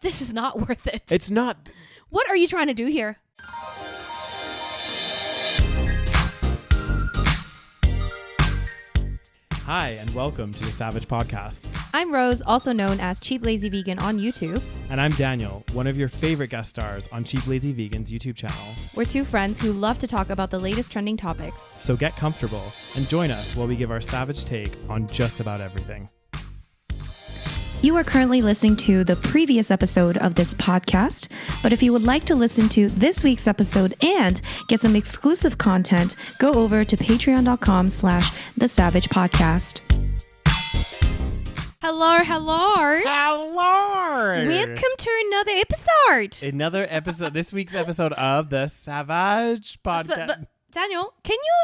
This is not worth it. It's not. What are you trying to do here? Hi, and welcome to the SaVeg Podcast. I'm Rose, also known as Cheap Lazy Vegan on YouTube. And I'm Daniel, one of your favorite guest stars on Cheap Lazy Vegan's YouTube channel. We're two friends who love to talk about the latest trending topics. So get comfortable and join us while we give our SaVeg take on just about everything. You are currently listening to the previous episode of this podcast, but if you would like to listen to this week's episode and get some exclusive content, go over to patreon.com/thesavagepodcast. Hello. Hello! Welcome to another episode. Another episode, this week's episode of the SaVeg Podcast. Daniel, can you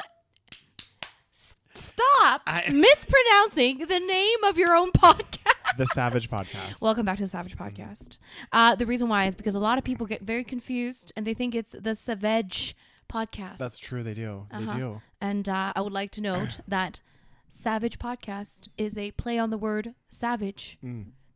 stop mispronouncing the name of your own podcast? The SaVeg Podcast. Welcome back to the SaVeg Podcast. The reason why is because a lot of people get very confused and they think it's the SaVeg Podcast. That's true, they do. They do. And I would like to note that SaVeg Podcast is a play on the word savage,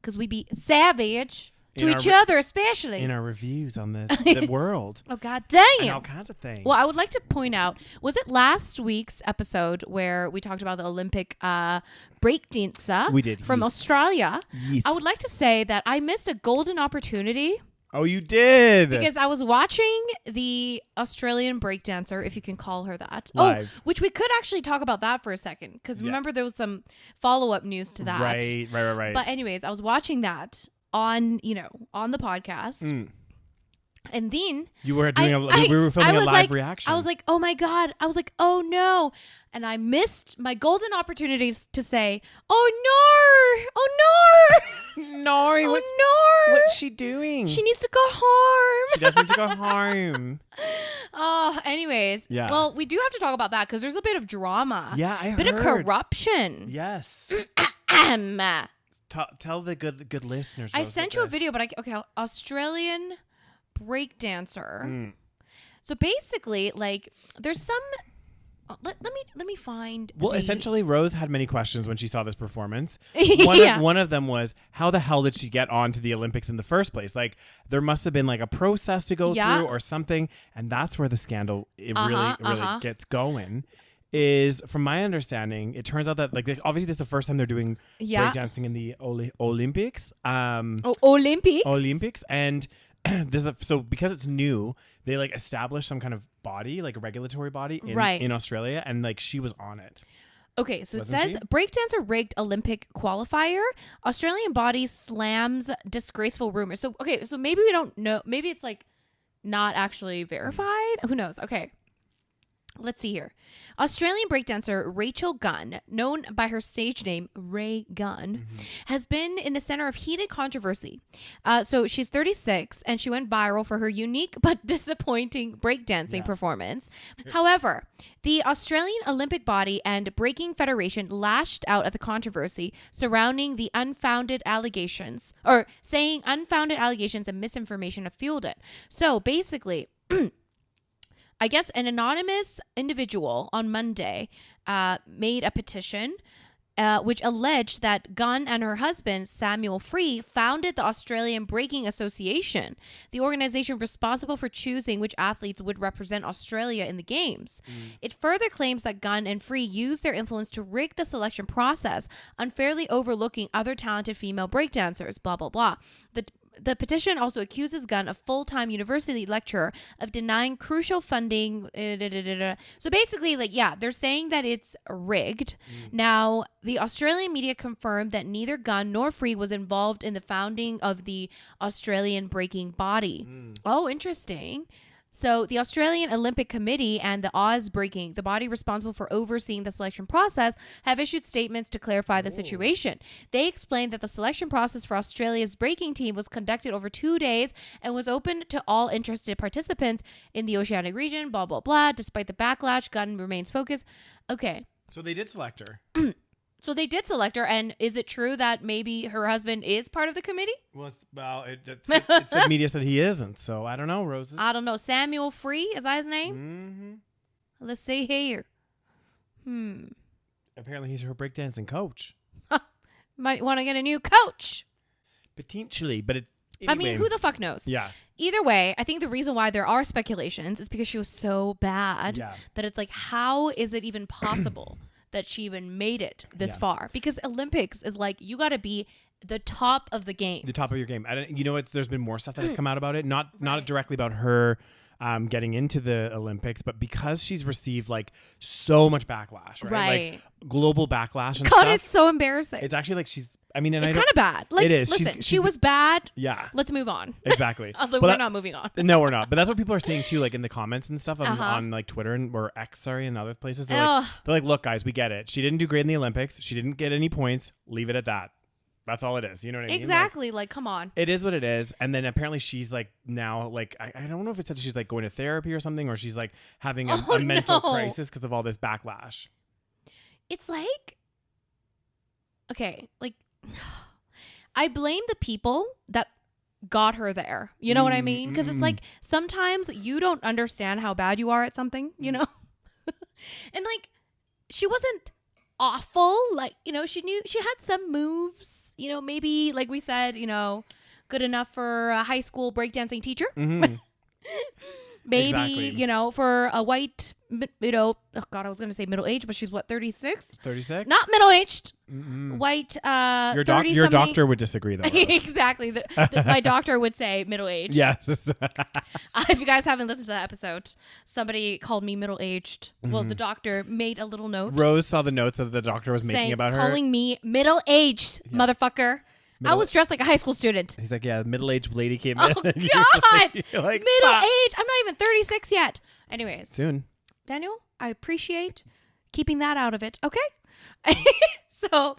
because we be savage to each other, especially in our reviews on the world. Oh, god dang it. And all kinds of things. Well, I would like to point out, was it last week's episode where we talked about the Olympic breakdancer we did, from Australia? Yes. I would like to say that I missed a golden opportunity. Oh, you did? Because I was watching the Australian breakdancer, if you can call her that. Live. Oh, which we could actually talk about that for a second. Because remember, there was some follow-up news to that. Right. But anyways, I was watching that on the podcast. And then you were doing we were filming a live reaction. I was like, oh my God. I was like, oh no. And I missed my golden opportunities to say, oh no. Oh no. Nori, oh what, no. What's she doing? She needs to go home. She does need to go home. Oh, anyways. Yeah. Well, we do have to talk about that because there's a bit of drama. Yeah, I heard. Bit of corruption. Yes. Tell the good listeners. I sent you a video, but Australian breakdancer. So basically, like, there's some. Let me find. Well, essentially, Rose had many questions when she saw this performance. Yeah. One of them was, how the hell did she get onto the Olympics in the first place? Like, there must have been like a process to go through or something, and that's where the scandal really gets going. Is, from my understanding, it turns out that obviously this is the first time they're doing breakdancing in the Olympics. Olympics, and so because it's new, they established some kind of body, like a regulatory body in Australia, and she was on it. Okay, so it says breakdancer rigged Olympic qualifier. Australian body slams disgraceful rumors. So so maybe we don't know. Maybe it's not actually verified. Who knows? Okay. Let's see here. Australian breakdancer Rachel Gunn, known by her stage name Ray Gunn, has been in the center of heated controversy. So she's 36 and she went viral for her unique but disappointing breakdancing performance. However, the Australian Olympic Body and Breaking Federation lashed out at the controversy surrounding the unfounded allegations, or saying unfounded allegations and misinformation have fueled it. So basically, I guess an anonymous individual on Monday made a petition which alleged that Gunn and her husband, Samuel Free, founded the Australian Breaking Association, the organization responsible for choosing which athletes would represent Australia in the Games. It further claims that Gunn and Free used their influence to rig the selection process, unfairly overlooking other talented female breakdancers, blah, blah, blah. The petition also accuses Gunn, a full-time university lecturer, of denying crucial funding. So basically, they're saying that it's rigged. Now, the Australian media confirmed that neither Gunn nor Free was involved in the founding of the Australian Breaking Body. Oh, interesting. So the Australian Olympic Committee and the Oz Breaking, the body responsible for overseeing the selection process, have issued statements to clarify the situation. They explained that the selection process for Australia's breaking team was conducted over 2 days and was open to all interested participants in the Oceanic region, blah, blah, blah. Despite the backlash, Gunn remains focused. Okay. So they did select her. So they did select her, and is it true that maybe her husband is part of the committee? Well, it's the media said he isn't, so I don't know, Roses. I don't know. Samuel Free, is that his name? Let's see here. Apparently he's her breakdancing coach. Might want to get a new coach. Potentially, but I mean, who the fuck knows? Yeah. Either way, I think the reason why there are speculations is because she was so bad that it's like, how is it even possible that she even made it this far? Because Olympics is like, you got to be the top of the game. The top of your game. There's been more stuff that has come out about it. Not directly about her getting into the Olympics, but because she's received like so much backlash, right? Like global backlash and God, stuff. It's so embarrassing. It's actually like it's kind of bad. Like, it is. Listen, she was bad. Yeah. Let's move on. Exactly. We're not moving on. No, we're not. But that's what people are saying too, like in the comments and stuff on like Twitter or X, and other places. They're like, look, guys, we get it. She didn't do great in the Olympics. She didn't get any points. Leave it at that. That's all it is. You know what I mean? Exactly. Like, come on. It is what it is. And then apparently she's like now, like, I don't know if it said she's like going to therapy or something, or she's like having a mental crisis because of all this backlash. It's like, okay, like, I blame the people that got her there. You know what I mean? Because it's like, sometimes you don't understand how bad you are at something, you know? And like, she wasn't awful. Like, you know, she had some moves, you know, maybe like we said, you know, good enough for a high school breakdancing teacher. Maybe, exactly. You know, for a white, you know, oh God, I was going to say middle-aged, but she's what, 36? 36? Not middle-aged. White, your doctor would disagree, though. Exactly. My doctor would say middle-aged. Yes. If you guys haven't listened to that episode, somebody called me middle-aged. Well, the doctor made a little note. Rose saw the notes that the doctor was making about her. Calling me middle-aged, motherfucker. I was dressed like a high school student. He's like, yeah, middle-aged lady came in. Oh, God. You're like, middle-aged. I'm not even 36 yet. Anyways. Soon. Daniel, I appreciate keeping that out of it. Okay? So,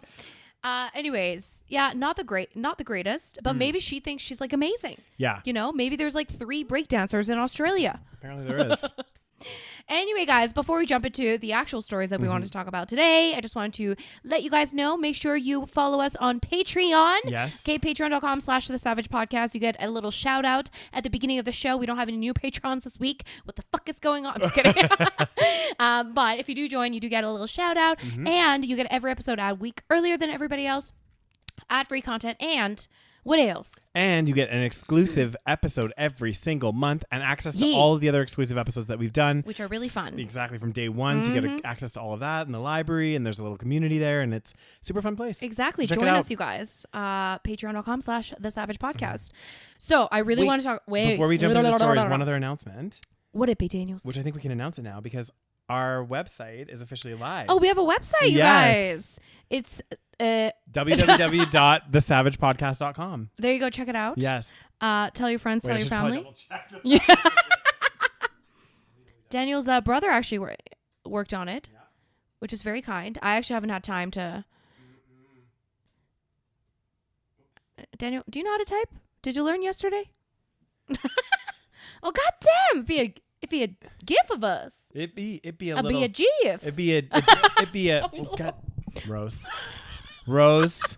anyways, yeah, not the greatest, but maybe she thinks she's like amazing. Yeah. You know, maybe there's like 3 breakdancers in Australia. Apparently there is. Anyway, guys, before we jump into the actual stories that we wanted to talk about today, I just wanted to let you guys know, make sure you follow us on Patreon. Yes. Okay, patreon.com/the SaVeg Podcast. You get a little shout out at the beginning of the show. We don't have any new patrons this week. What the fuck is going on? I'm just kidding. But if you do join, you do get a little shout out, and you get every episode a week earlier than everybody else, ad-free content, and what else? And you get an exclusive episode every single month and access to all of the other exclusive episodes that we've done. Which are really fun. Exactly. From day one. So you get access to all of that in the library, and there's a little community there, and it's a super fun place. Exactly. So join us, you guys. Patreon.com/the SaVeg Podcast. So I really want to talk. Before we jump into the stories, one other announcement. Would it be, Daniels? Which I think we can announce it now because our website is officially live. Oh, we have a website, you guys. It's www.thesavagepodcast.com. There you go. Check it out. Yes. Tell your friends, tell your family. Yeah. Daniel's brother actually worked on it, which is very kind. I actually haven't had time to. Daniel, do you know how to type? Did you learn yesterday? Oh, goddamn! It'd be a gif of us. It'd be a GIF. It'd be a. Oh, God. Rose.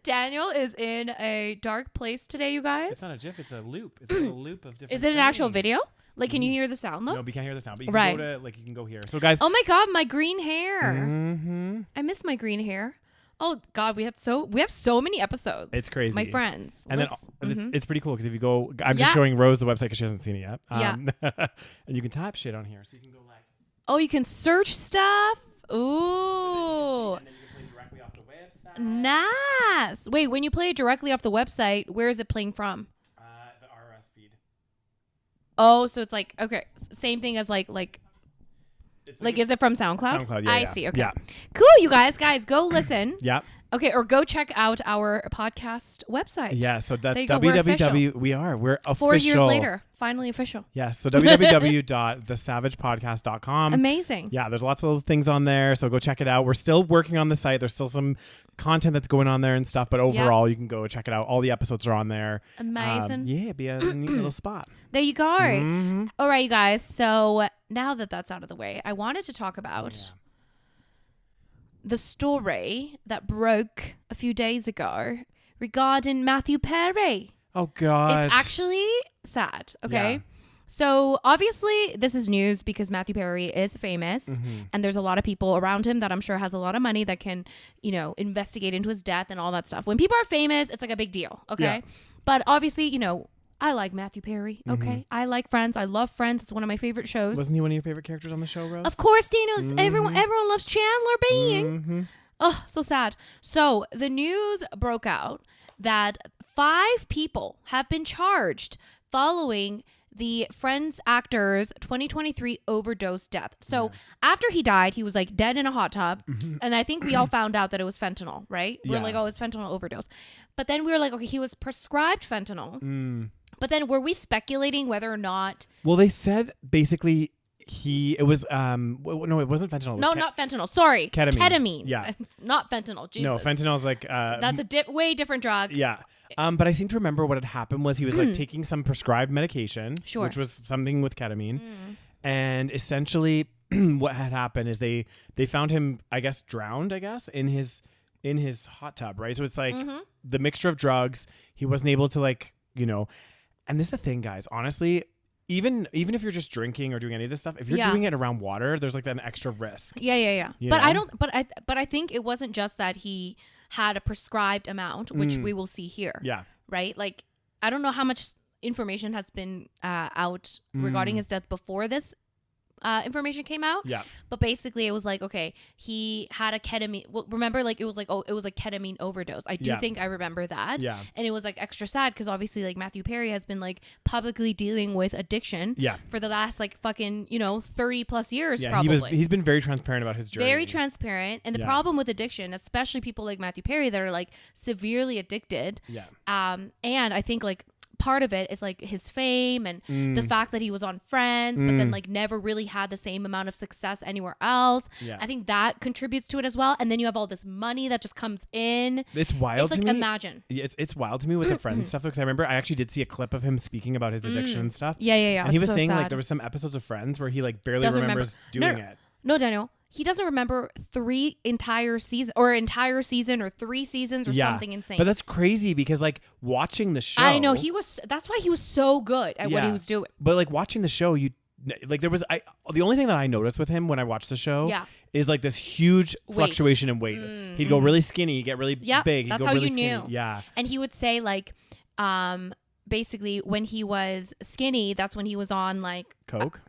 Daniel is in a dark place today, you guys. It's not a GIF. It's a loop. It's a little loop of different. Is it an actual video? Like, can you hear the sound though? No, we can't hear the sound. But you can go to you can go here. So, guys. Oh my God, my green hair. I miss my green hair. Oh God, we have so many episodes. It's crazy, my friends. And then it's pretty cool because if you go, I'm just showing Rose the website because she hasn't seen it yet. And you can type shit on here, so you can go like. Oh, you can search stuff. Ooh. And then you can play directly off the website. Nice. Wait, when you play it directly off the website, where is it playing from? The RSS feed. Oh, so it's like okay, same thing as like. Like, is it from SoundCloud? SoundCloud, yeah. I see. Okay. Yeah. Cool, you guys. Guys, go listen. Yeah. Okay, or go check out our podcast website. Yeah, so that's www. We're official. 4 years later, finally official. Yeah, so www.thesavagepodcast.com. Amazing. Yeah, there's lots of little things on there, so go check it out. We're still working on the site. There's still some content that's going on there and stuff, but overall, you can go check it out. All the episodes are on there. Amazing. Yeah, it'd be a neat little spot. There you go. All right, you guys. So now that that's out of the way, I wanted to talk about the story that broke a few days ago regarding Matthew Perry. Oh, God. It's actually sad, okay? Yeah. So obviously this is news because Matthew Perry is famous and there's a lot of people around him that I'm sure has a lot of money that can, investigate into his death and all that stuff. When people are famous, it's like a big deal, okay? Yeah. But obviously, you know, I like Matthew Perry. Okay. I like Friends. I love Friends. It's one of my favorite shows. Wasn't he one of your favorite characters on the show, Rose? Of course, Daniel. Everyone loves Chandler Bing. Oh, so sad. So the news broke out that 5 people have been charged following the Friends actor's 2023 overdose death. So after he died, he was like dead in a hot tub. And I think we all found out that it was fentanyl, right? We're like, oh, it's fentanyl overdose. But then we were like, okay, he was prescribed fentanyl. But then were we speculating whether or not... Well, they said basically it was, no, it wasn't fentanyl. No, not fentanyl. Sorry. Ketamine. Yeah. Not fentanyl. Jesus. No, fentanyl is like... that's a way different drug. Yeah. But I seem to remember what had happened was he was like taking some prescribed medication, which was something with ketamine. And essentially what had happened is they found him, I guess, drowned, in his hot tub, right? So it's like the mixture of drugs. He wasn't able to like, you know, and this is the thing, guys, honestly, even if you're just drinking or doing any of this stuff, if you're doing it around water, there's like an extra risk. Yeah. But I think it wasn't just that he had a prescribed amount, which we will see here. Yeah. Right? Like, I don't know how much information has been out regarding his death before this information came out. Yeah. But basically it was like, okay, he had a ketamine. Well, remember, like it was like ketamine overdose. I do think I remember that. Yeah. And it was like extra sad because obviously like Matthew Perry has been like publicly dealing with addiction for the last like fucking, you know, 30 plus years probably. He's been very transparent about his journey. Very transparent. And the problem with addiction, especially people like Matthew Perry that are like severely addicted. Yeah. And I think like part of it is like his fame and the fact that he was on Friends but then like never really had the same amount of success anywhere else. I think that contributes to it as well. And then you have all this money that just comes in. It's wild to me. Imagine. It's wild to me with the Friends stuff, because I remember I actually did see a clip of him speaking about his addiction and stuff. Yeah. And he was saying like there was some episodes of Friends where he like barely remembers doing it. No, Daniel. He doesn't remember 3 entire seasons or 3 seasons or something insane. But that's crazy because like watching the show. I know that's why he was so good at what he was doing. But like watching the show, the only thing that I noticed with him when I watched the show is like this huge fluctuation in weight. He'd go really skinny, get really big. That's he'd go how really you skinny. knew. Yeah. And he would say like, basically when he was skinny, that's when he was on like Coke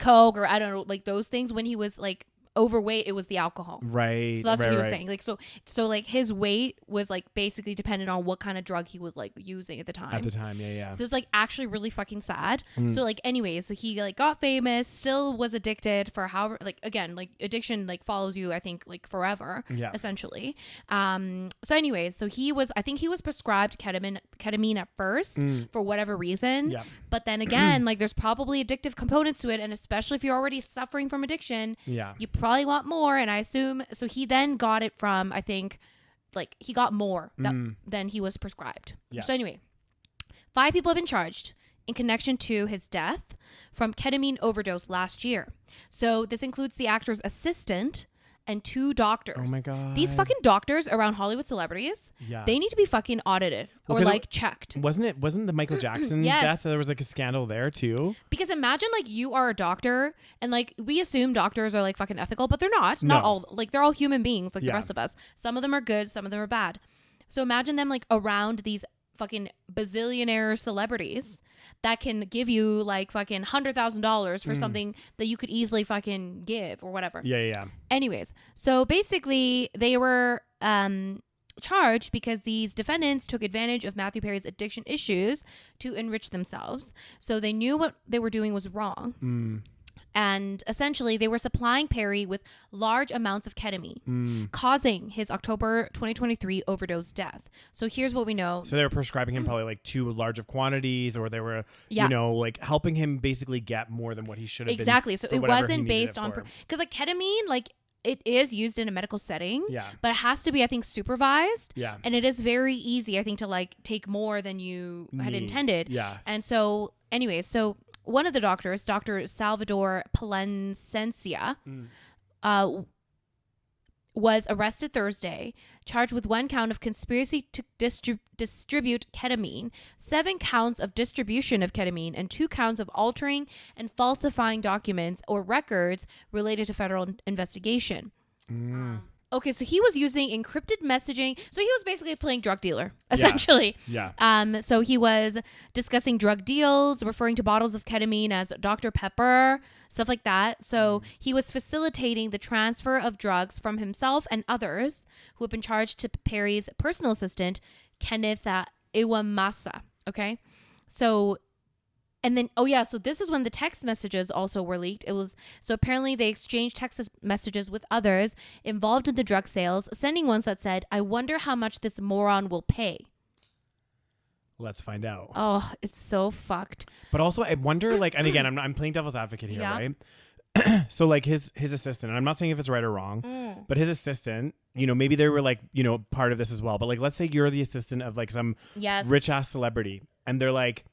or I don't know, like those things. When he was like overweight, it was the alcohol, right? So that's what he was saying. Like so like his weight was like basically dependent on what kind of drug he was like using at the time. So it's like actually really fucking sad. So like anyways, so he like got famous, still was addicted for however, like again, like addiction like follows you I think like forever, essentially. So anyways, so I think he was prescribed ketamine at first for whatever reason, but then again like there's probably addictive components to it, and especially if you're already suffering from addiction, you probably want more. And I assume so he then got it from, I think like he got more than he was prescribed. So anyway, 5 people have been charged in connection to his death from ketamine overdose last year. So this includes the actor's assistant and 2 doctors. Oh my God. These fucking doctors around Hollywood celebrities, they need to be fucking audited or like checked. Wasn't the Michael Jackson death, there was like a scandal there too? Because imagine like you are a doctor and like we assume doctors are like fucking ethical, but they're not. Not all, like they're all human beings like the rest of us. Some of them are good, some of them are bad. So imagine them like around these fucking bazillionaire celebrities that can give you like fucking $100,000 for something that you could easily fucking give or whatever. Yeah. Anyways, so basically they were charged because these defendants took advantage of Matthew Perry's addiction issues to enrich themselves. So they knew what they were doing was wrong. And essentially, they were supplying Perry with large amounts of ketamine, causing his October 2023 overdose death. So here's what we know. So they were prescribing him probably like too large of quantities, or they were, you know, like helping him basically get more than what he should have been. Exactly. So it wasn't based on, because like ketamine, like it is used in a medical setting, but it has to be, I think, supervised. Yeah. And it is very easy, I think, to like take more than you had intended. Yeah. And so anyways, so one of the doctors, Dr. Salvador Palencia, was arrested Thursday, charged with 1 count of conspiracy to distribute ketamine, 7 counts of distribution of ketamine, and 2 counts of altering and falsifying documents or records related to federal investigation. Okay, so he was using encrypted messaging. So he was basically playing drug dealer, essentially. Yeah. So he was discussing drug deals, referring to bottles of ketamine as Dr. Pepper, stuff like that. So he was facilitating the transfer of drugs from himself and others who have been charged to Perry's personal assistant, Kenneth Iwamasa. Okay, so. And then, so this is when the text messages also were leaked. So apparently they exchanged text messages with others involved in the drug sales, sending ones that said, "I wonder how much this moron will pay." Let's find out. Oh, it's so fucked. But also I wonder, like, and again, I'm playing devil's advocate here, right? So like his assistant, and I'm not saying if it's right or wrong, but his assistant, maybe they were like, part of this as well. But like, let's say you're the assistant of like some rich ass celebrity and they're like,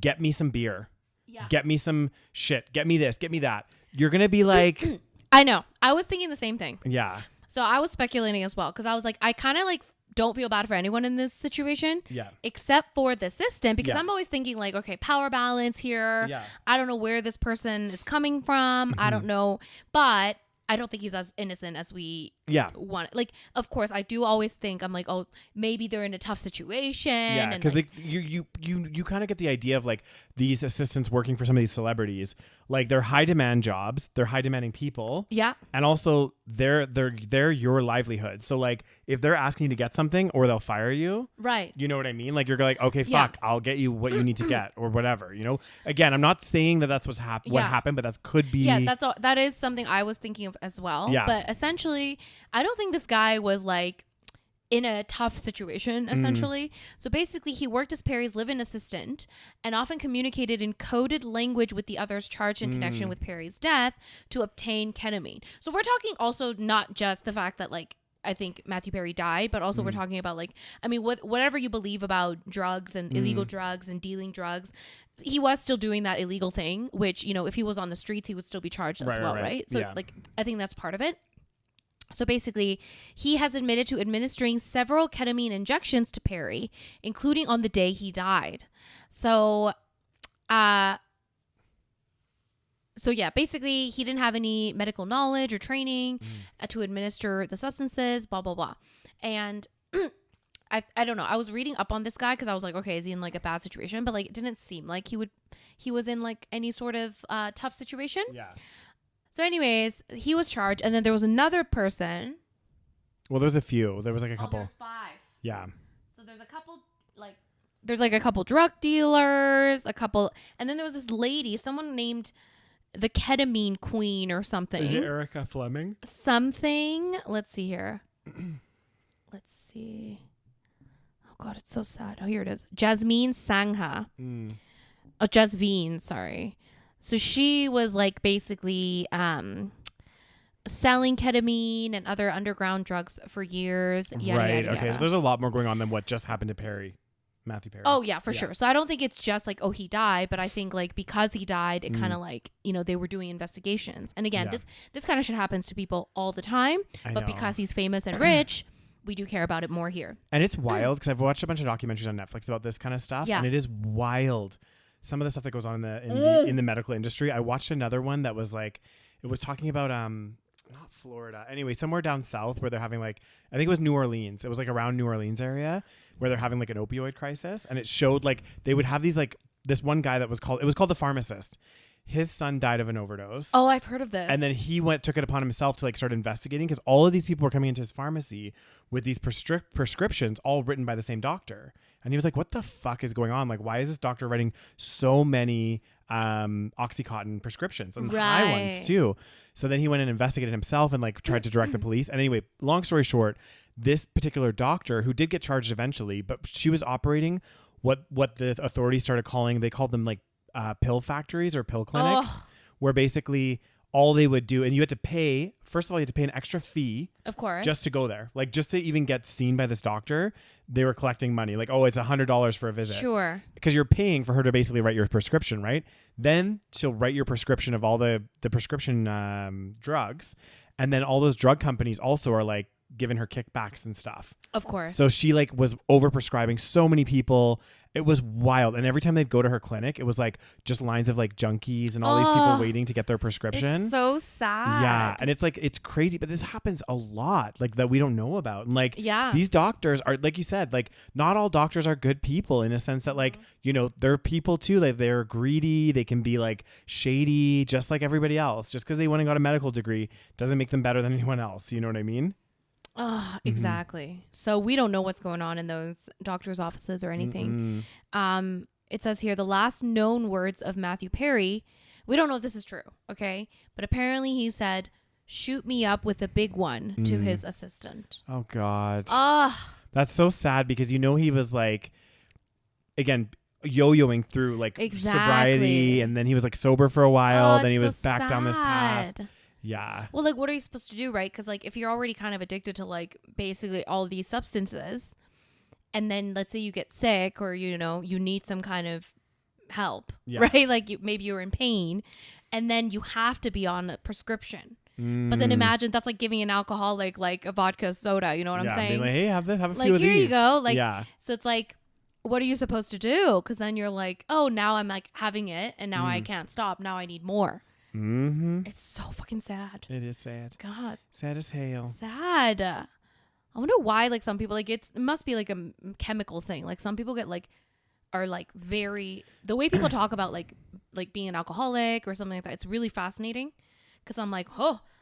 get me some beer. Yeah. Get me some shit. Get me this. Get me that. You're going to be like... I know. I was thinking the same thing. Yeah. So I was speculating as well because I was like, I kind of like don't feel bad for anyone in this situation. Yeah. Except for the assistant because I'm always thinking like, okay, power balance here. Yeah. I don't know where this person is coming from. I don't know. But I don't think he's as innocent as we want. Like, of course, I do always think, I'm like, oh, maybe they're in a tough situation. Yeah, because like, you kind of get the idea of like these assistants working for some of these celebrities. Like they're high demand jobs, they're high demanding people. Yeah. And also they're your livelihood. So like if they're asking you to get something or they'll fire you. Right. You know what I mean? Like you're like, okay, fuck, I'll get you what you need to get or whatever, Again, I'm not saying that that's what happened, but that could be. Yeah, that is something I was thinking of as well. Yeah. But essentially, I don't think this guy was like in a tough situation, essentially. So basically, he worked as Perry's live-in assistant and often communicated in coded language with the others charged in connection with Perry's death to obtain ketamine. So we're talking also not just the fact that like I think Matthew Perry died, but also we're talking about like, I mean, whatever you believe about drugs and illegal drugs and dealing drugs, he was still doing that illegal thing, which, if he was on the streets, he would still be charged as well, right? So like, I think that's part of it. So basically, he has admitted to administering several ketamine injections to Perry, including on the day he died. So basically, he didn't have any medical knowledge or training to administer the substances, blah, blah, blah. And I don't know. I was reading up on this guy because I was like, okay, is he in like a bad situation? But like, it didn't seem like he was in like any sort of tough situation. Yeah. So anyways, he was charged. And then there was another person. Well, there's a few. There was like a couple. There's 5. Yeah. So there's a couple like. There's like a couple drug dealers, and then there was this lady, someone named the Ketamine Queen or something. Is it Erica Fleming? Something. Let's see here. Let's see. Oh God, it's so sad. Oh, here it is. Jasmine Sangha. Oh, Jasmine, sorry. So she was like basically selling ketamine and other underground drugs for years. Right. Okay. So there's a lot more going on than what just happened to Perry. Matthew Perry. Oh yeah, for sure. So I don't think it's just like, oh, he died, but I think like because he died, it kind of like, they were doing investigations. And again, this kind of shit happens to people all the time, but because he's famous and rich, we do care about it more here. And it's wild because I've watched a bunch of documentaries on Netflix about this kind of stuff, and it is wild. Some of the stuff that goes on in the medical industry. I watched another one that was like, it was talking about not Florida. Anyway, somewhere down south where they're having like, I think it was New Orleans. It was like around New Orleans area where they're having like an opioid crisis. And it showed like they would have these like this one guy that was called the pharmacist. His son died of an overdose. Oh, I've heard of this. And then he took it upon himself to like start investigating because all of these people were coming into his pharmacy with these prescriptions all written by the same doctor. And he was like, what the fuck is going on? Like, why is this doctor writing so many Oxycontin prescriptions and high ones too? So then he went and investigated himself and like tried to direct the police. And anyway, long story short, this particular doctor who did get charged eventually, but she was operating what the authorities started calling, they called them like pill factories or pill clinics, where basically all they would do, and you had to pay, first of all, you had to pay an extra fee, of course, just to go there. Like just to even get seen by this doctor, they were collecting money. Like, oh, it's $100 for a visit. Sure. Because you're paying for her to basically write your prescription, right? Then she'll write your prescription of all the prescription drugs. And then all those drug companies also are like given her kickbacks and stuff. Of course. So she like was overprescribing so many people. It was wild. And every time they'd go to her clinic, it was like just lines of like junkies and all these people waiting to get their prescription. It's so sad. Yeah. And it's like, it's crazy, but this happens a lot, like that we don't know about. And like, these doctors are, like you said, like not all doctors are good people in a sense that like, you know, they're people too. Like they're greedy. They can be like shady, just like everybody else. Just because they went and got a medical degree doesn't make them better than anyone else. You know what I mean? Oh, exactly. So we don't know what's going on in those doctors' offices or anything. It says here, the last known words of Matthew Perry, we don't know if this is true, okay? But apparently he said, "Shoot me up with a big one" to his assistant. Oh, God. That's so sad because, you know, he was like, again, yo-yoing through like sobriety, and then he was like sober for a while. Then he was back down this path. Yeah. Well, like, what are you supposed to do, right? Because, like, if you're already kind of addicted to, like, basically all these substances, and then let's say you get sick or, you know, you need some kind of help, right? Like, maybe you're in pain, and then you have to be on a prescription. But then imagine that's like giving an alcoholic, like, a vodka soda. You know what I'm saying? Being like, hey, have a few of these. Like, here you go. Like, so it's like, what are you supposed to do? Because then you're like, oh, now I'm, like, having it, and now I can't stop. Now I need more. It's so fucking sad. It is sad. God. Sad as hell. Sad. I wonder why, like, some people, like, it must be like a chemical thing. Like, some people get like, are like very, the way people talk about like being an alcoholic or something like that, it's really fascinating. Cause I'm like,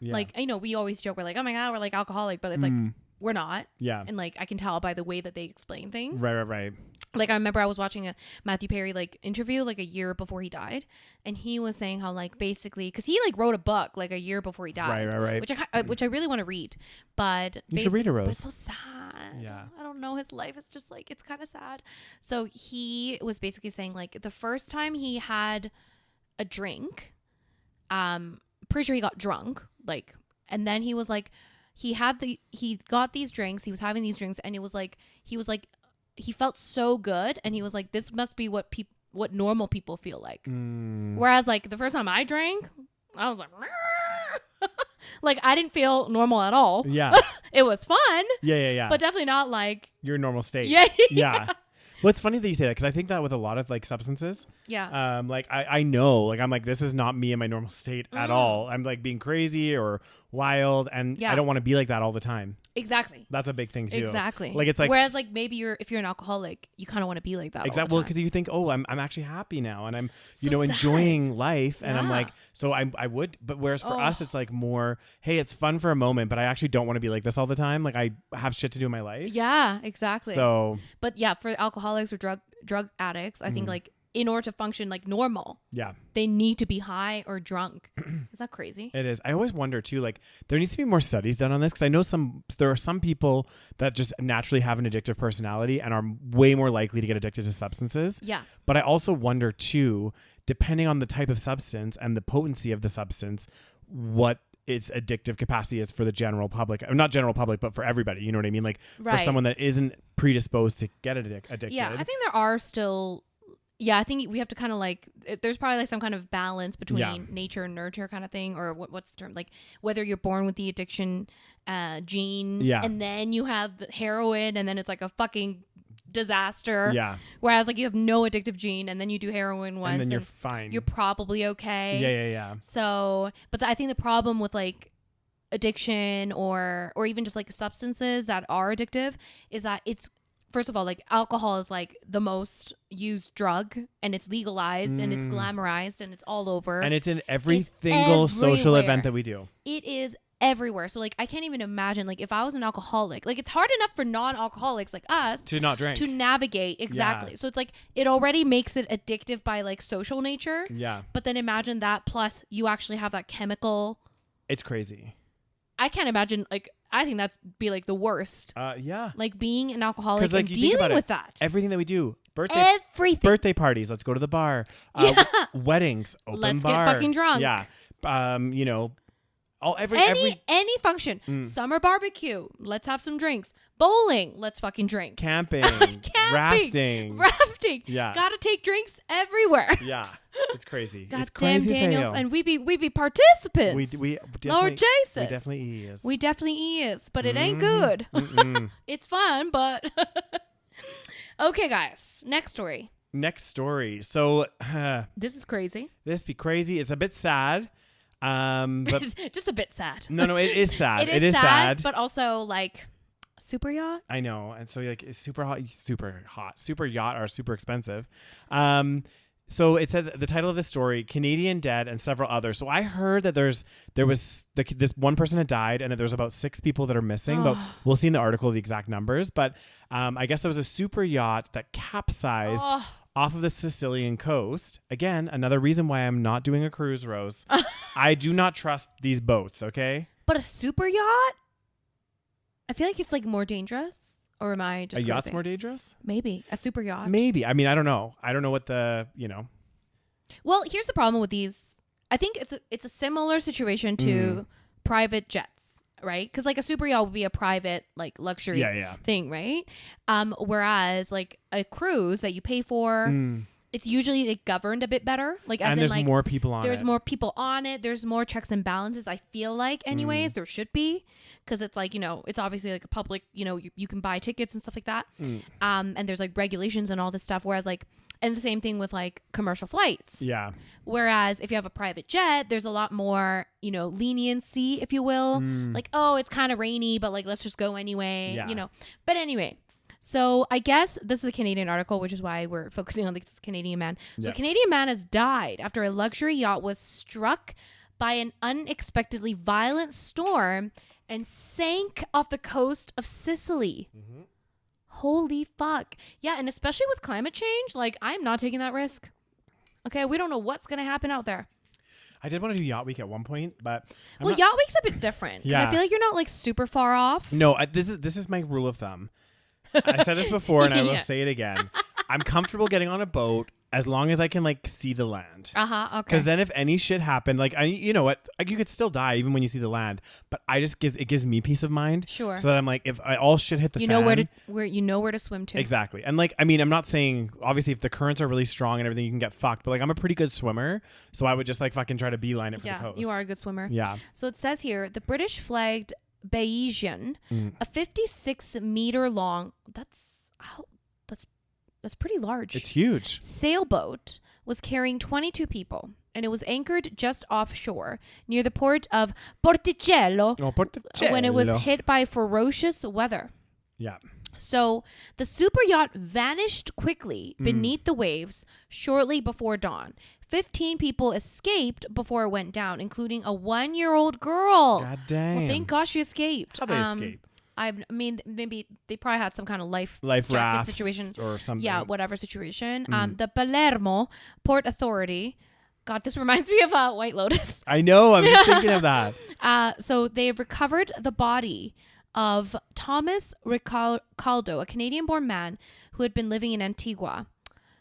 like, I know we always joke, we're like, oh my God, we're like alcoholic, but it's like, we're not. Yeah. And like, I can tell by the way that they explain things. Right. Like, I remember I was watching a Matthew Perry like interview like a year before he died, and he was saying how like basically because he like wrote a book like a year before he died, right, which I really want to read, but you should read it, Rose. But it's so sad. Yeah, I don't know, his life is just like, it's kind of sad. So he was basically saying like the first time he had a drink, pretty sure he got drunk, like, and then he was like he got these drinks, he was having these drinks, and it was like he felt so good, and he was like, this must be what normal people feel like. Whereas like the first time I drank, I was like like I didn't feel normal at all. Yeah. It was fun. Yeah. But definitely not like your normal state. Yeah. Well, it's funny that you say that because I think that with a lot of like substances. Yeah. Like I know, like I'm like, this is not me in my normal state at all. I'm like being crazy or wild, and I don't want to be like that all the time. Exactly. That's a big thing too. Exactly. Like it's like, whereas like maybe if you're an alcoholic, you kind of want to be like that. Exactly. Well, because you think, oh, I'm actually happy now, and I'm enjoying life, and I'm like, so I would. But whereas for us, it's like more, hey, it's fun for a moment, but I actually don't want to be like this all the time. Like I have shit to do in my life. Yeah, exactly. So, but yeah, for alcoholics or drug addicts, I think like in order to function like normal, they need to be high or drunk. Is that crazy? It is. I always wonder too, like there needs to be more studies done on this, because I know there are some people that just naturally have an addictive personality and are way more likely to get addicted to substances. Yeah. But I also wonder too, depending on the type of substance and the potency of the substance, what its addictive capacity is for the general public. Not general public, but for everybody. You know what I mean? Like for someone that isn't predisposed to get addicted. Yeah, I think there are still... Yeah, I think we have to kind of like, there's probably like some kind of balance between nature and nurture kind of thing, or what's the term? Like whether you're born with the addiction gene, and then you have the heroin, and then it's like a fucking disaster. Yeah. Whereas like you have no addictive gene, and then you do heroin once, and then you're fine. You're probably okay. Yeah. So, but I think the problem with like addiction or even just like substances that are addictive is that it's, first of all, like alcohol is like the most used drug, and it's legalized and it's glamorized and it's all over. And it's in every single social event that we do. It is everywhere. So like I can't even imagine like if I was an alcoholic, like it's hard enough for non-alcoholics like us to not drink, to navigate. Exactly. Yeah. So it's like it already makes it addictive by like social nature. Yeah. But then imagine that plus you actually have that chemical. It's crazy. I can't imagine, like, I think that'd be like the worst. Yeah. Like being an alcoholic and dealing with that. Everything that we do. Birthday parties. Let's go to the bar. Weddings. Open Let's bar. get fucking drunk. Yeah. You know, Any function. Summer barbecue. Let's have some drinks. Bowling. Let's fucking drink. Camping. Rafting. Yeah. Gotta take drinks everywhere. Yeah. It's crazy. God it's damn, crazy Daniels. And we be participants. We Lord Jesus. We definitely is. We definitely is. But it ain't good. It's fun, but... Okay, guys. Next story. So... this is crazy. This be crazy. It's a bit sad. But just a bit sad. No, it is sad. It is sad, but also like super yacht. I know, and so like it's super hot. Super yacht are super expensive. So it says the title of the story: Canadian dead and several others. So I heard that this one person had died, and that there's about 6 people that are missing. But we'll see in the article the exact numbers. But I guess there was a super yacht that capsized. Off of the Sicilian coast. Again, another reason why I'm not doing a cruise, Rose. I do not trust these boats, okay? But a super yacht? I feel like it's like more dangerous. Or am I just A yacht's crazy? more dangerous? Maybe. A super yacht. Maybe. I mean, I don't know. I don't know what Well, here's the problem with these. I think it's a similar situation to private jets. Right? Because like a super yacht would be a private like luxury thing, right? Whereas like a cruise that you pay for, it's usually like governed a bit better. Like as and in there's like more people on it. There's more people on it. There's more checks and balances. I feel like, anyways, there should be, because it's like it's obviously like a public. You can buy tickets and stuff like that. And there's like regulations and all this stuff. Whereas like. And the same thing with like commercial flights. Yeah. Whereas if you have a private jet, there's a lot more, leniency, if you will. Like, oh, it's kind of rainy, but like, let's just go anyway, But anyway, so I guess this is a Canadian article, which is why we're focusing on this Canadian man. So a Canadian man has died after a luxury yacht was struck by an unexpectedly violent storm and sank off the coast of Sicily. Holy fuck. Yeah, and especially with climate change, like I'm not taking that risk. Okay, we don't know what's going to happen out there. I did want to do Yacht Week at one point, but Yacht Week's a bit different. Yeah, I feel like you're not like super far off. No, this is my rule of thumb. I said this before, and I will say it again. I'm comfortable getting on a boat as long as I can like see the land. Okay. Because then if any shit happened, like you know what, like, you could still die even when you see the land. But it gives me peace of mind. Sure. So that I'm like, if all shit hit the fan, you know where to swim to. Exactly. And like, I mean, I'm not saying obviously if the currents are really strong and everything, you can get fucked. But like, I'm a pretty good swimmer, so I would just like fucking try to beeline it for the coast. You are a good swimmer. Yeah. So it says here the British flagged Bayesian, a 56-meter long. That's pretty large. It's huge. Sailboat was carrying 22 people, and it was anchored just offshore near the port of Porticello, when it was hit by ferocious weather. Yeah. So the super yacht vanished quickly beneath the waves shortly before dawn. 15 people escaped before it went down, including a 1-year-old girl. God damn. Well, thank gosh she escaped. How'd they escape? I mean, maybe they probably had some kind of life raft situation or something. Yeah, whatever situation. The Palermo Port Authority. God, this reminds me of White Lotus. I know. I'm just thinking of that. So they have recovered the body of Thomas Ricaldo, a Canadian-born man who had been living in Antigua.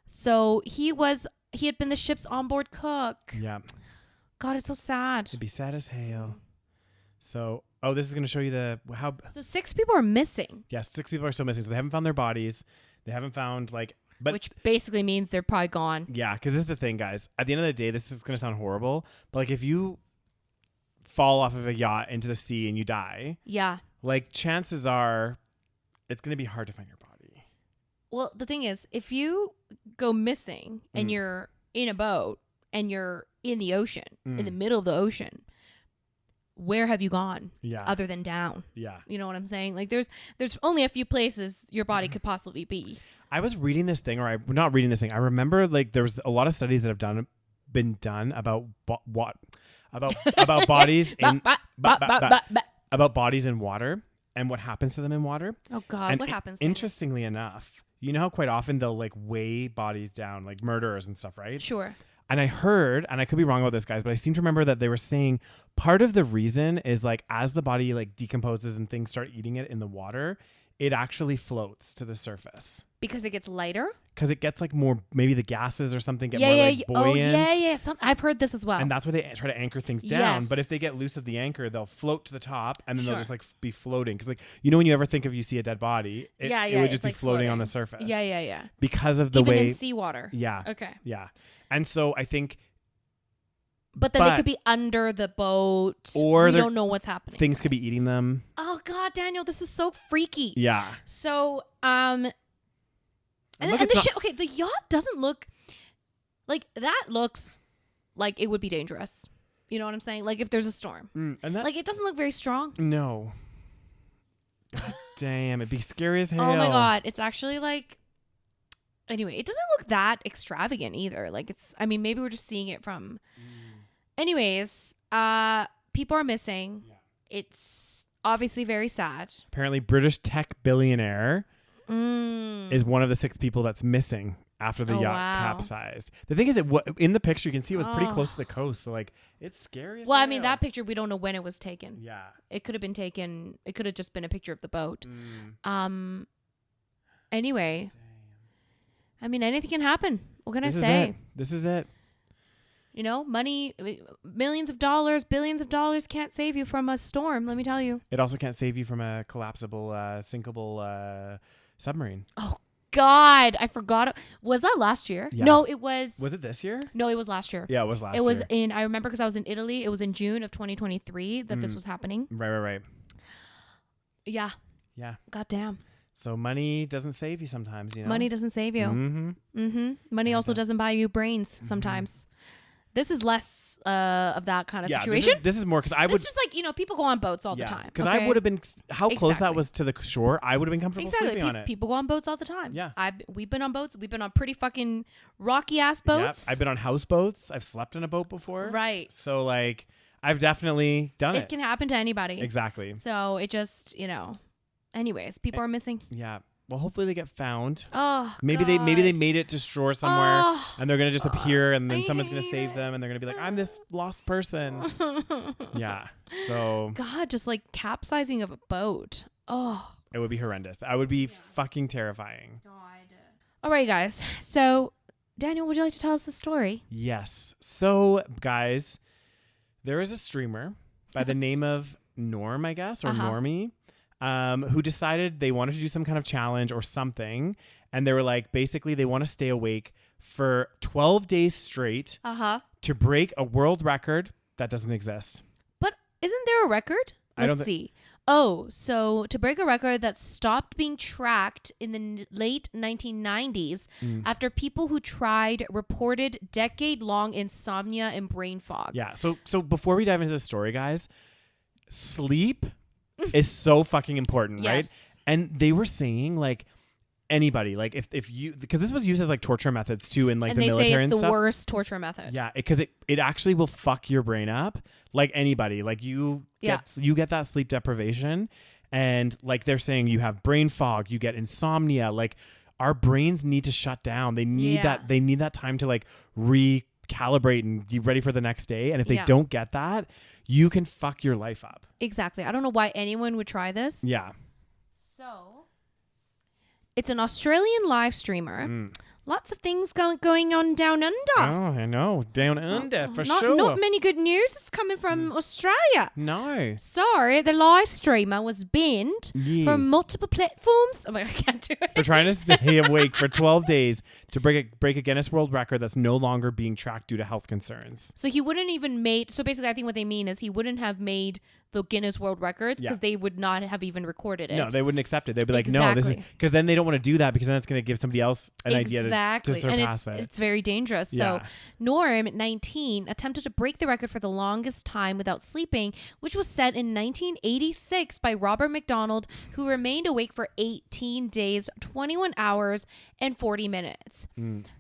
So he had been the ship's onboard cook. Yeah. God, it's so sad. It'd be sad as hell. So, this is going to show you how. So 6 people are missing. Yes, 6 people are still missing. So they haven't found their bodies. They haven't found which basically means they're probably gone. Yeah, because this is the thing, guys. At the end of the day, this is going to sound horrible, but like if you fall off of a yacht into the sea and you die, like chances are it's going to be hard to find your body. Well, the thing is, if you go missing and you're in a boat and you're in the ocean, in the middle of the ocean, where have you gone? Yeah. Other than down. Yeah. You know what I'm saying? Like there's only a few places your body could possibly be. I was reading this thing, not reading this thing. I remember like there was a lot of studies that have been done about about bodies in about bodies in water and what happens to them in water. Oh God, what happens? Interestingly enough, you know how quite often they'll like weigh bodies down, like murderers and stuff, right? Sure. And I heard, and I could be wrong about this, guys, but I seem to remember that they were saying part of the reason is like as the body like decomposes and things start eating it in the water, it actually floats to the surface. Because it gets lighter? Because it gets like more, maybe the gases or something get more like buoyant. Oh, yeah. I've heard this as well. And that's why they try to anchor things down. But if they get loose of the anchor, they'll float to the top and then they'll just like be floating. Because like, when you ever think of you see a dead body, it would just be like floating on the surface. Yeah. Because of the even way. in seawater. Yeah. Okay. Yeah. And so I think. But then they could be under the boat. Or we don't know what's happening. Things could be eating them. Oh God, Daniel, this is so freaky. Yeah. So, the yacht doesn't look like that. Looks like it would be dangerous. You know what I'm saying? Like if there's a storm, and that, like it doesn't look very strong. No. God damn, it'd be scary as hell. Oh my God, it's actually like. Anyway, it doesn't look that extravagant either. Like it's. I mean, maybe we're just seeing it from. Anyways, people are missing. Yeah. It's obviously very sad. Apparently, British tech billionaire is one of the 6 people that's missing after the yacht capsized. The thing is, in the picture you can see it was pretty close to the coast, so like it's scary. Well, I mean, that picture we don't know when it was taken. Yeah, it could have been taken. It could have just been a picture of the boat. Anyway, I mean, anything can happen. What can I say? This is it. You know, money, millions of dollars, billions of dollars can't save you from a storm. Let me tell you. It also can't save you from a collapsible, sinkable submarine. Oh God, I forgot. Was that last year? Yeah. No, it was. Was it this year? No, it was last year. Yeah, it was last year. It was in. I remember because I was in Italy. It was in June of 2023 that this was happening. Right. Yeah. God damn. So money doesn't save you sometimes, you know? Money doesn't save you. Money also doesn't buy you brains sometimes. This is less of that kind of situation. This is more because I would. It's just like, people go on boats all the time. Because I would have been, how close that was to the shore, I would have been comfortable sleeping on it. People go on boats all the time. Yeah. We've been on boats. We've been on pretty fucking rocky ass boats. Yeah. I've been on houseboats. I've slept in a boat before. Right. So like, I've definitely done it. It can happen to anybody. Exactly. So it just, anyways, people are missing. Yeah. Well, hopefully they get found. Oh, maybe God. they made it to shore somewhere, and they're gonna just appear, and then someone's gonna save them, and they're gonna be like, "I'm this lost person." Yeah. So. God, just like capsizing of a boat. Oh. It would be horrendous. I would be fucking terrifying. God. All right, guys. So, Daniel, would you like to tell us the story? Yes. So, guys, there is a streamer by the name of Norm, I guess, or Normie. Who decided they wanted to do some kind of challenge or something. And they were like, basically, they want to stay awake for 12 days straight to break a world record that doesn't exist. But isn't there a record? Let's see. Oh, so to break a record that stopped being tracked in the late 1990s after people who tried reported decade-long insomnia and brain fog. Yeah. So before we dive into the story, guys, sleep is so fucking important, right? And they were saying like anybody, like if you, because this was used as like torture methods too in like the military and stuff. And they say it's the worst torture method. Yeah, because it actually will fuck your brain up. Like anybody, like you get that sleep deprivation, and like they're saying you have brain fog, you get insomnia. Like our brains need to shut down. They need that. They need that time to like recalibrate and be ready for the next day. And if they don't get that, you can fuck your life up. Exactly. I don't know why anyone would try this. Yeah. So, it's an Australian live streamer. Lots of things going on down under. Oh, I know. Down under, for sure. Not many good news is coming from Australia. No. Sorry, the live streamer was banned from multiple platforms. Oh my God, I can't do it. For trying to stay awake for 12 days to break a Guinness World Record that's no longer being tracked due to health concerns. So he wouldn't even made. So basically, I think what they mean is he wouldn't have made the Guinness World Records because they would not have even recorded it. No, they wouldn't accept it. They'd be like, no, this is because then they don't want to do that because then it's going to give somebody else an idea to surpass it. It's very dangerous. So Norm, 19, attempted to break the record for the longest time without sleeping, which was set in 1986 by Robert McDonald, who remained awake for 18 days, 21 hours, and 40 minutes.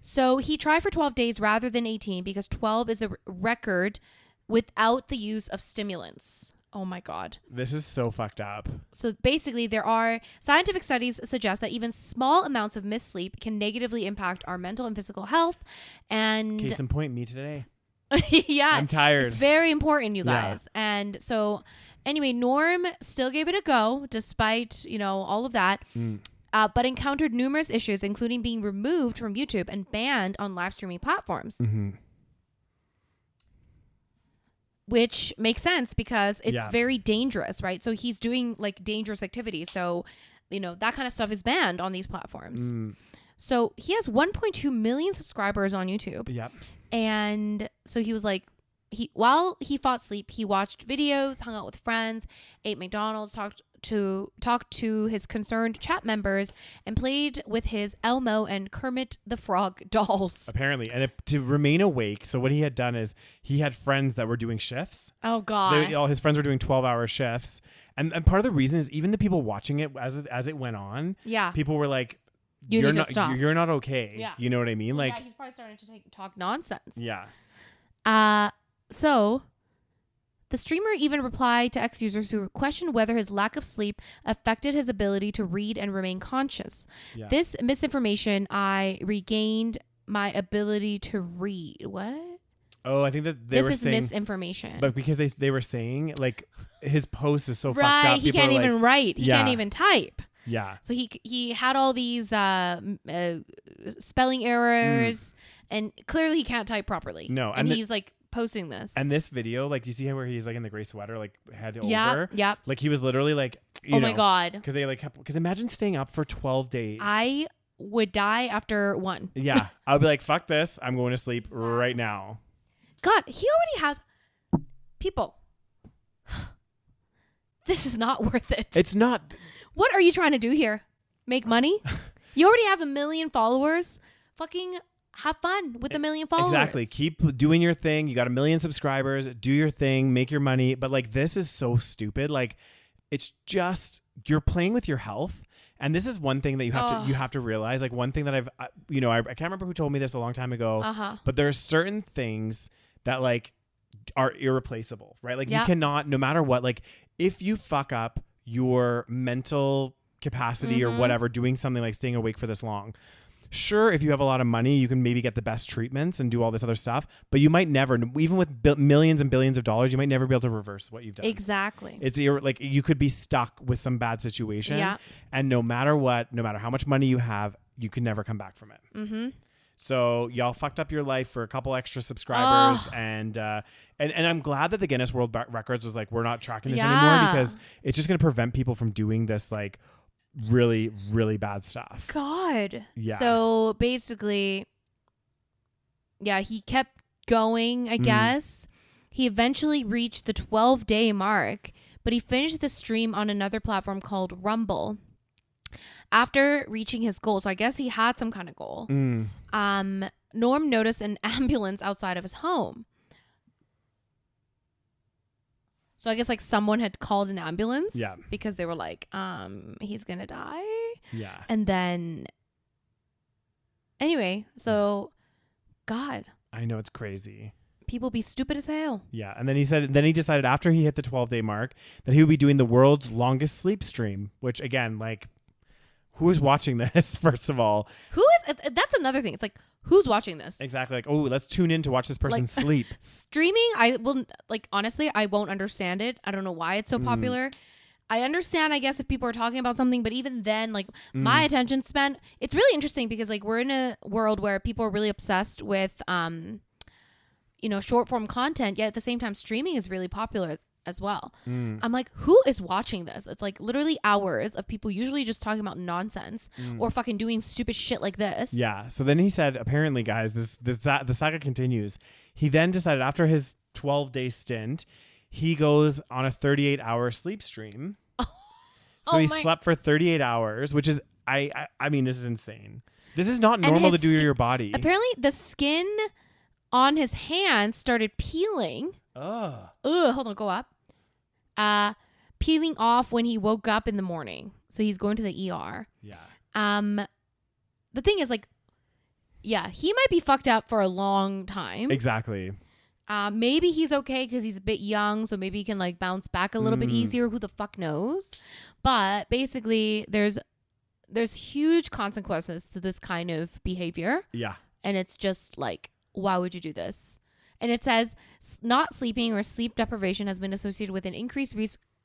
So he tried for 12 days rather than 18 because 12 is a record without the use of stimulants. Oh my God. This is so fucked up. So basically, there are scientific studies suggest that even small amounts of missed sleep can negatively impact our mental and physical health. And case in point, me today. Yeah. I'm tired. It's very important, you Yeah. guys. And so anyway, Norm still gave it a go despite, all of that. But encountered numerous issues, including being removed from YouTube and banned on live streaming platforms. Mm-hmm. Which makes sense because it's very dangerous, right? So he's doing like dangerous activities. So, that kind of stuff is banned on these platforms. So he has 1.2 million subscribers on YouTube. Yep. And so he was like, while he fought sleep, he watched videos, hung out with friends, ate McDonald's, talked to his concerned chat members, and played with his Elmo and Kermit the Frog dolls. Apparently. And to remain awake, so what he had done is he had friends that were doing shifts. Oh, God. So all his friends were doing 12-hour shifts. And part of the reason is even the people watching it as it went on, people were like, You're not okay. Yeah. You know what I mean? Well, he's probably starting to talk nonsense. Yeah. So the streamer even replied to X users who questioned whether his lack of sleep affected his ability to read and remain conscious. Yeah. This misinformation, I regained my ability to read. What? Oh, I think that they were saying misinformation. But because they were saying like his post is so fucked up. Right, he can't even write. He can't even type. Yeah. So he had all these spelling errors, and clearly he can't type properly. No, and he's like posting this. And this video, like, you see him where he's like in the gray sweater, like head over. Yeah. Like he was literally like, my God. Because they like because imagine staying up for 12 days. I would die after one. Yeah, I'll be like, fuck this. I'm going to sleep right now. God, he already has people. This is not worth it. It's not. What are you trying to do here? Make money? You already have 1 million followers. Fucking have fun with 1 million followers. Exactly. Keep doing your thing. You got 1 million subscribers. Do your thing. Make your money. But like, this is so stupid. Like, it's just you're playing with your health. And this is one thing that you have to realize. Like, one thing that I can't remember who told me this a long time ago. But there are certain things that like are irreplaceable, right? Like, you cannot, no matter what. Like, if you fuck up your mental capacity or whatever doing something like staying awake for this long, sure, if you have a lot of money, you can maybe get the best treatments and do all this other stuff, but you might never, even with millions and billions of dollars, you might never be able to reverse what you've done. Exactly. It's like you could be stuck with some bad situation, and no matter what, no matter how much money you have, you can never come back from it. So y'all fucked up your life for a couple extra subscribers, and I'm glad that the Guinness World Records was like, we're not tracking this anymore, because it's just going to prevent people from doing this like really, really bad stuff. God. Yeah. So basically, he kept going, I guess. He eventually reached the 12-day mark, but he finished the stream on another platform called Rumble. After reaching his goal, so I guess he had some kind of goal, Norm noticed an ambulance outside of his home. So I guess like someone had called an ambulance because they were like, he's going to die. Yeah. And then anyway, so God. I know, it's crazy. People be stupid as hell. Yeah. And then he decided after he hit the 12-day mark that he would be doing the world's longest sleep stream, which again, like, who is watching this, first of all? That's another thing. It's like, who's watching this? Exactly. Like, oh, let's tune in to watch this person sleep. Streaming, I will, like, honestly, I won't understand it. I don't know why it's so popular. I understand, I guess, if people are talking about something, but even then, like, my attention span, it's really interesting because, like, we're in a world where people are really obsessed with, short form content, yet at the same time, streaming is really popular as well. I'm like, who is watching this? It's like literally hours of people usually just talking about nonsense or fucking doing stupid shit like this. Yeah. So then he said, apparently, guys, the saga continues. He then decided after his 12-day stint, he goes on a 38-hour sleep stream. So he slept for 38 hours, which is, I mean, this is insane. This is not normal to do to your body. Apparently, the skin on his hands started peeling. Hold on, go up. Peeling off when he woke up in the morning. So he's going to the ER. Yeah. The thing is, like, he might be fucked up for a long time. Exactly. Maybe he's okay because he's a bit young, so maybe he can like bounce back a little bit easier. Who the fuck knows? But basically, there's huge consequences to this kind of behavior. Yeah. And it's just like, why would you do this? And it says not sleeping or sleep deprivation has been associated with an increased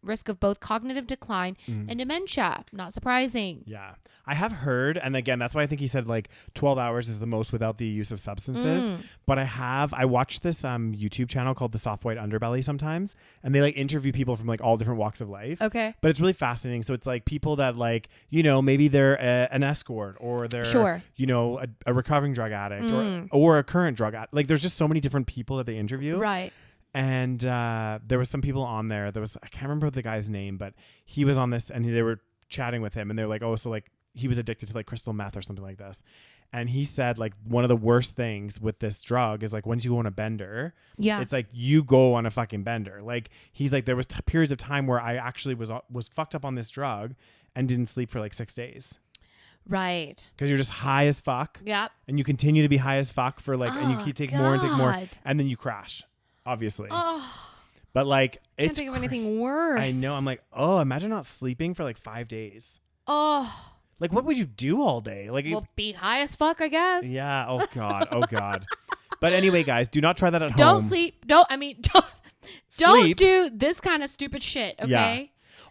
risk of both cognitive decline and dementia. Not surprising. Yeah. I have heard, and again, that's why I think he said like 12 hours is the most without the use of substances. But I watched this YouTube channel called The Soft White Underbelly sometimes, and they like interview people from like all different walks of life. Okay. But it's really fascinating. So it's like people that like, you know, maybe they're an escort or they're, you know, a recovering drug addict or a current drug addict. Like there's just so many different people that they interview. Right. And there was some people on there. I can't remember the guy's name, but he was on this and they were chatting with him and they're like, oh, so like he was addicted to like crystal meth or something like this. And he said like one of the worst things with this drug is like once you go on a bender, it's like you go on a fucking bender. Like he's like, there was periods of time where I actually was fucked up on this drug and didn't sleep for like 6 days. Right. Because you're just high as fuck. Yep. And you continue to be high as fuck for like, and you keep taking more and take more. And then you crash, obviously. But like, can't think of anything worse. I know. I'm like, oh, imagine not sleeping for like 5 days. Oh. Like, what would you do all day? Like, be high as fuck, I guess. Yeah. Oh God. Oh God. But anyway, guys, do not try that at home. Don't sleep. Don't do this kind of stupid shit. Okay. Yeah.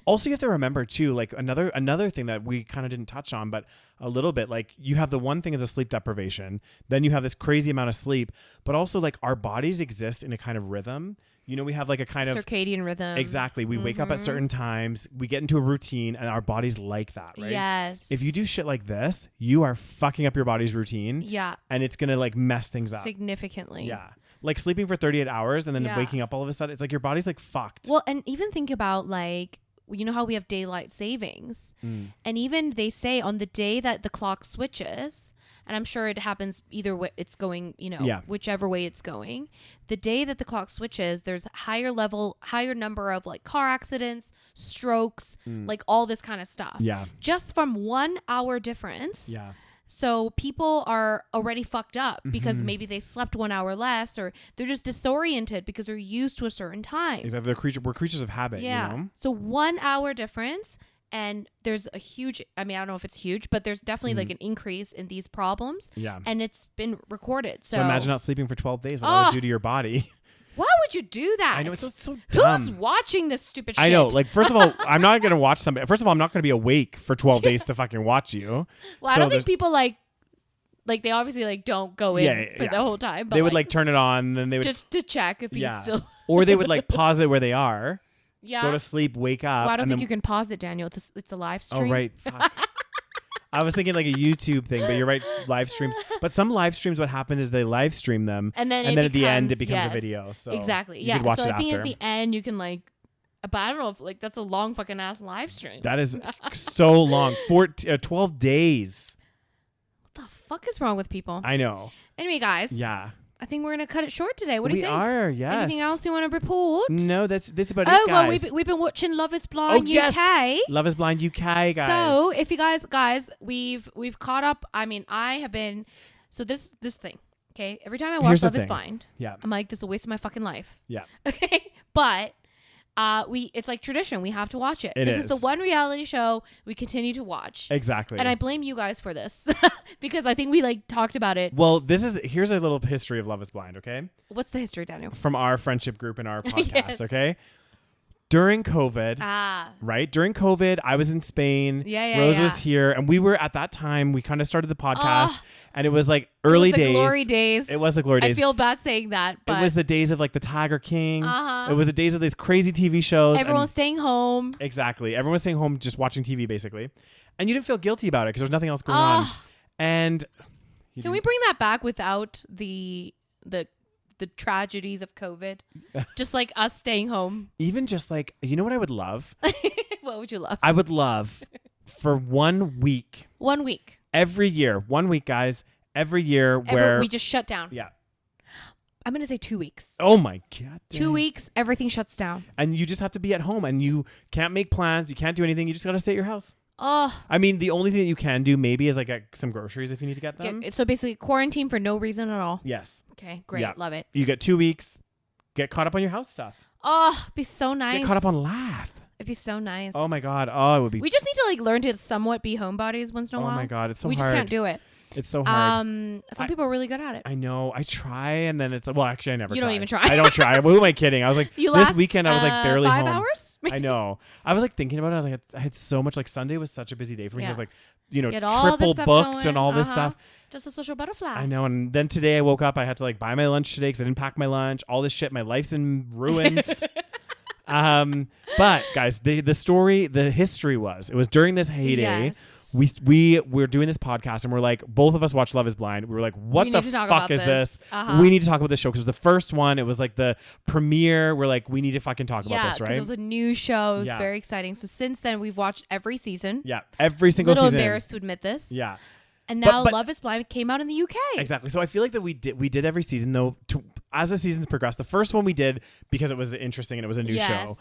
Also, you have to remember too, like another thing that we kind of didn't touch on, but a little bit, like you have the one thing of the sleep deprivation, then you have this crazy amount of sleep, but also like our bodies exist in a kind of rhythm. You know, we have like a kind of circadian rhythm. Exactly. We wake up at certain times, we get into a routine, and our body's like that, right? Yes. If you do shit like this, you are fucking up your body's routine. Yeah. And it's gonna like mess things up significantly. Yeah. Like sleeping for 38 hours and then waking up all of a sudden, it's like your body's like fucked. Well, and even think about like, you know how we have daylight savings, and even they say on the day that the clock switches, and I'm sure it happens either way it's going, you know, whichever way it's going, the day that the clock switches, there's higher number of like car accidents, strokes, like all this kind of stuff. Yeah. Just from 1 hour difference. Yeah. So people are already fucked up because maybe they slept 1 hour less, or they're just disoriented because they're used to a certain time. Exactly. We're creatures of habit. Yeah. You know? So 1 hour difference, and there's a huge, I mean, I don't know if it's huge, but there's definitely like an increase in these problems. Yeah. And it's been recorded. So imagine not sleeping for 12 days. What that would do to your body. Why would you do that? I know, it's so dumb. Who's watching this stupid shit? I know. Like, first of all, I'm not going to watch somebody. First of all, I'm not going to be awake for 12 days to fucking watch you. Well, I don't think people like they obviously like don't go in for the whole time. But they would like turn it on, and then they would just to check if he's still. Or they would like pause it where they are. Yeah. Go to sleep, wake up. Well, I don't think you can pause it, Daniel. It's a live stream. Oh right. I was thinking like a YouTube thing, but you're right, live streams. But some live streams, what happens is they live stream them, and then at the end it becomes a video. So exactly, you could watch so it I think after. at the end you can like, but I don't know if like that's a long fucking ass live stream. That is so long, 12 days. What the fuck is wrong with people? I know. Anyway, guys. Yeah. I think we're gonna cut it short today. What do you think? We are, yes. Anything else you want to report? No, that's about it, guys. Well, we've been watching Love Is Blind UK. Yes. Love Is Blind UK, guys. So if you guys, we've caught up. I mean, I have been. So this thing, okay. Every time I watch Love Is Blind, I'm like, this is a waste of my fucking life. Yeah. Okay, but. It's like tradition. We have to watch it. This is the one reality show we continue to watch. Exactly. And I blame you guys for this because I think we like talked about it. Well, here's a little history of Love Is Blind, okay? What's the history, Daniel? From our friendship group and our podcast, okay? During COVID, right? During COVID, I was in Spain. Rose was here. And we were, at that time, we kind of started the podcast. And it was like early days. Glory days. It was the glory days. I feel bad saying that. But it was the days of like the Tiger King. It was the days of these crazy TV shows. Everyone's staying home. Exactly. Everyone was staying home just watching TV, basically. And you didn't feel guilty about it because there was nothing else going on. And can we bring that back without the tragedies of COVID? Just like us staying home. Even just like, you know what I would love? What would you love? I would love for 1 week. 1 week. Every year. 1 week, guys. Every year where we just shut down. Yeah. I'm going to say 2 weeks. Oh my God. 2 weeks, everything shuts down. And you just have to be at home and you can't make plans. You can't do anything. You just got to stay at your house. Oh. I mean, the only thing that you can do maybe is like get some groceries if you need to get them. Yeah, so basically quarantine for no reason at all. Yes. Okay, great. Yeah. Love it. You get 2 weeks. Get caught up on your house stuff. Oh, it'd be so nice. Get caught up on Laugh. It'd be so nice. Oh my God. Oh, it would be. We just need to like learn to somewhat be homebodies once in a while. Oh my God. It's so hard. We just can't do it. It's so hard. Some people are really good at it. I know. I try, and then it's well, actually, I never. You try. don't even try. I don't try. Who am I kidding? I was like, this weekend I was like barely 5 home. hours? I know. I was like thinking about it. I was like, I had so much. Like Sunday was such a busy day for me. Yeah. I was like, you know, Get all triple this stuff booked going. and all this stuff. Just a social butterfly. I know. And then today I woke up. I had to like buy my lunch today because I didn't pack my lunch. All this shit. My life's in ruins. But guys, the history was during this heyday. Yes. We were doing this podcast and we're like, both of us watched Love is Blind. We were like, what the fuck is this? We need to talk about this show because it was the first one. It was like the premiere. We're like, we need to fucking talk about this, right? It was a new show. It was very exciting. So since then, we've watched every season. Yeah, every single season. A little embarrassed to admit this. Yeah. And now Love is Blind came out in the UK. Exactly. So I feel like that we did every season though. As the seasons progressed, the first one we did because it was interesting and it was a new show.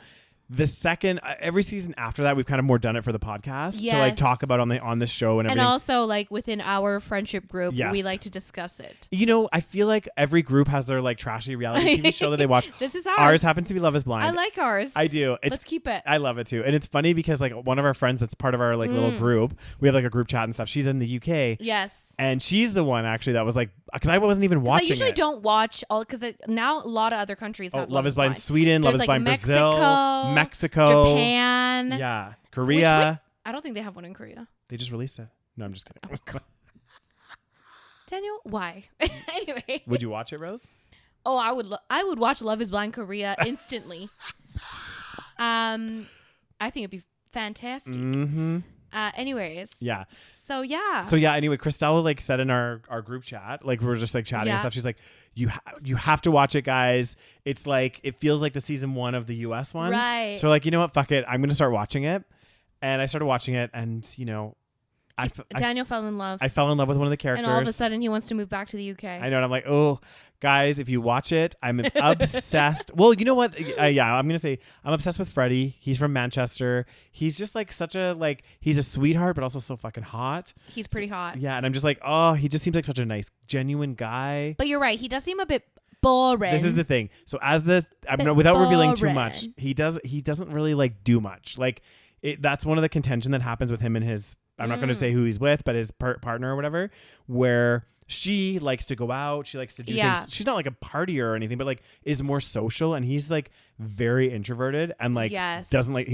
The second, every season after that, we've kind of more done it for the podcast to like talk about on this show and everything. And also like within our friendship group, we like to discuss it. You know, I feel like every group has their like trashy reality TV show that they watch. This is ours. Ours happens to be Love is Blind. I like ours. I do. Let's keep it. I love it too. And it's funny because like one of our friends that's part of our like little group, we have like a group chat and stuff. She's in the UK. Yes. And she's the one actually that was like, because I wasn't even watching it. I usually don't watch all because now a lot of other countries have Love is Blind. Sweden, There's Love is like Blind Brazil, Mexico, Japan. Yeah. Korea. I don't think they have one in Korea. They just released it. No, I'm just kidding. Oh, Daniel, why? Anyway. Would you watch it, Rose? Oh, I would watch Love is Blind Korea instantly. I think it'd be fantastic. Mm-hmm. Anyways. Yeah. So yeah. Anyway, Christelle like said in our group chat, like we were just like chatting and stuff. She's like, you have to watch it, guys. It's like it feels like the season 1 of the US one. Right. So like, you know what? Fuck it. I'm gonna start watching it. And I started watching it, and you know, Daniel fell in love. I fell in love with one of the characters, and all of a sudden he wants to move back to the UK. I know, and I'm like, oh, guys, if you watch it, I'm obsessed. Well, you know what? I'm gonna say I'm obsessed with Freddie. He's from Manchester. He's just like he's a sweetheart, but also so fucking hot. He's pretty hot. Yeah, and I'm just like, oh, he just seems like such a nice, genuine guy. But you're right. He does seem a bit boring. This is the thing. So without revealing too much, he doesn't really like do much. Like that's one of the contention that happens with him and his. I'm not going to say who he's with, but his partner or whatever, where she likes to go out. She likes to do things. She's not like a partier or anything, but like is more social. And he's like very introverted and like doesn't like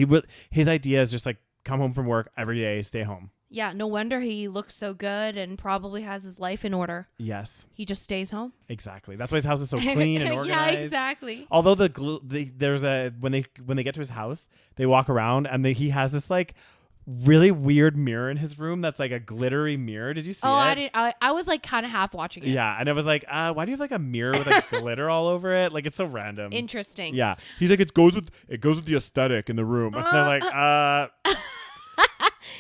his idea is just like come home from work every day, stay home. Yeah. No wonder he looks so good and probably has his life in order. Yes. He just stays home. Exactly. That's why his house is so clean and organized. Yeah, exactly. Although there's when they get to his house, they walk around and he has this like really weird mirror in his room that's like a glittery mirror. Did you see it? I was like kind of half watching it. Yeah, and I was like, why do you have like a mirror with like glitter all over it? Like it's so random. Interesting. Yeah. He's like, it goes with the aesthetic in the room. And they're like,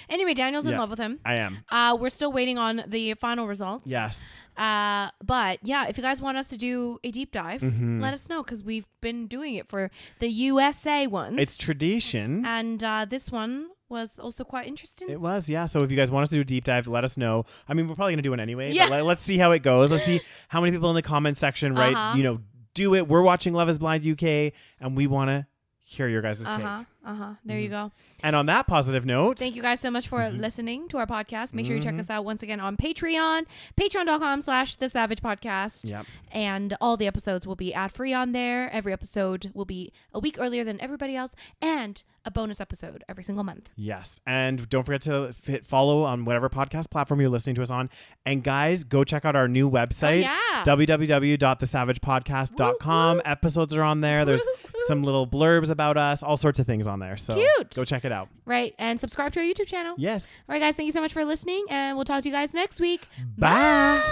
Anyway, Daniel's in love with him. I am. We're still waiting on the final results. Yes. But yeah, if you guys want us to do a deep dive, let us know because we've been doing it for the USA ones. It's tradition. And this one was also quite interesting. It was, yeah. So if you guys want us to do a deep dive, let us know. I mean, we're probably going to do one anyway. Yeah. But let's see how it goes. Let's see how many people in the comment section, right? You know, do it. We're watching Love is Blind UK and we want to hear your guys' take. There you go. And on that positive note, thank you guys so much for listening to our podcast. Make sure you check us out once again on Patreon, patreon.com/the SaVeg Podcast. Yep. And all the episodes will be ad free on there. Every episode will be a week earlier than everybody else, and a bonus episode every single month. Yes. And don't forget to hit follow on whatever podcast platform you're listening to us on. And guys, go check out our new website, www.thesavagepodcast.com. Episodes are on there. There's some little blurbs about us, all sorts of things on there. So cute. Go check it out. Right. And subscribe to our YouTube channel. Yes. All right, guys. Thank you so much for listening. And we'll talk to you guys next week. Bye.